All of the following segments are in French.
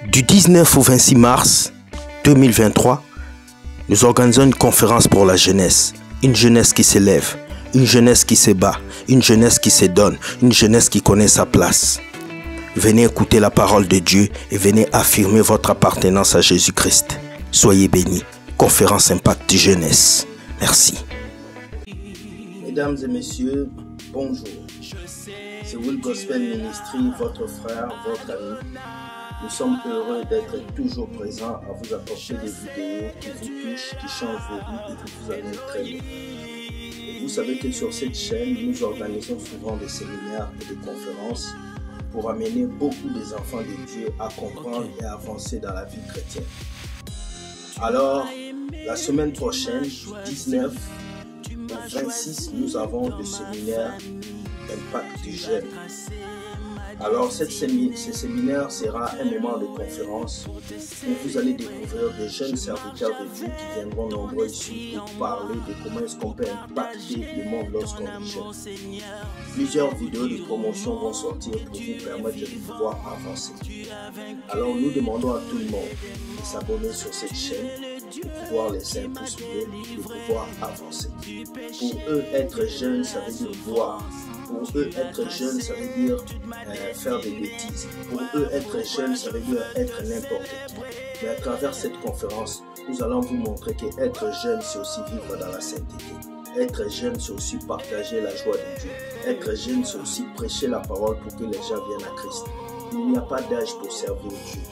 Du 19 au 26 mars 2023, nous organisons une conférence pour la jeunesse. Une jeunesse qui s'élève, une jeunesse qui se bat, une jeunesse qui se donne, une jeunesse qui connaît sa place. Venez écouter la parole de Dieu et venez affirmer votre appartenance à Jésus-Christ. Soyez bénis. Conférence Impact Jeunesse. Merci. Mesdames et messieurs, bonjour. C'est Will Gospel Ministry, votre frère, votre ami. Nous sommes heureux d'être toujours présents à vous apporter des vidéos qui vous touchent, qui changent vos vies et qui vous amènent très loin. Et vous savez que sur cette chaîne, nous organisons souvent des séminaires et des conférences pour amener beaucoup des enfants de Dieu à comprendre et à avancer dans la vie chrétienne. Alors, la semaine prochaine, du 19 au 26, nous avons le séminaire Impact Jeune. Alors, ce séminaire sera un moment de conférence où vous allez découvrir des jeunes serviteurs de Dieu qui viendront nombreux ici pour parler de comment est-ce qu'on peut impacter le monde lorsqu'on est jeune. Plusieurs vidéos de promotion vont sortir pour vous permettre de pouvoir avancer. Alors, nous demandons à tout le monde de s'abonner sur cette chaîne, de pouvoir laisser un pouce bleu, de pouvoir avancer. Pour eux, être jeune, ça veut dire voir. Pour eux, être jeune, ça veut dire faire des bêtises. Pour eux, être jeune, ça veut dire être n'importe qui. Mais à travers cette conférence, nous allons vous montrer qu'être jeune, c'est aussi vivre dans la sainteté. Être jeune, c'est aussi partager la joie de Dieu. Être jeune, c'est aussi prêcher la parole pour que les gens viennent à Christ. Il n'y a pas d'âge pour servir Dieu.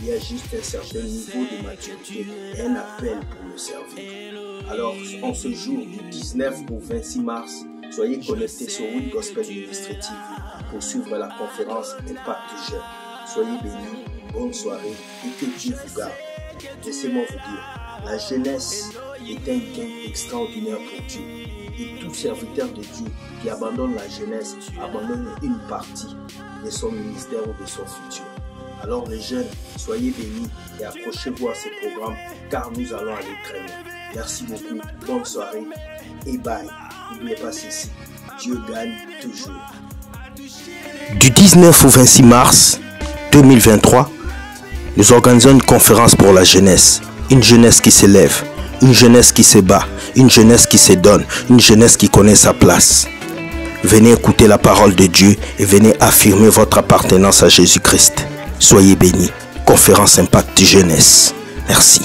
Il y a juste un certain niveau de maturité et un appel pour le servir. Alors, en ce jour du 19 au 26 mars, soyez connectés sur Will Gospel Ministry TV pour suivre la conférence Impact Jeune. Soyez bénis, bonne soirée et que Dieu vous garde. Laissez-moi vous dire, la jeunesse est un gain extraordinaire pour Dieu. Et tout serviteur de Dieu qui abandonne la jeunesse abandonne une partie de son ministère ou de son futur. Alors les jeunes, soyez bénis et accrochez-vous à ces programmes car nous allons aller très loin. Merci beaucoup, bonne soirée et bye. N'oubliez pas ceci, Dieu gagne toujours. Du 19 au 26 mars 2023, nous organisons une conférence pour la jeunesse. Une jeunesse qui s'élève, une jeunesse qui se bat, une jeunesse qui se donne, une jeunesse qui connaît sa place. Venez écouter la parole de Dieu et venez affirmer votre appartenance à Jésus-Christ. Soyez bénis. Conférence Impact Jeunesse. Merci.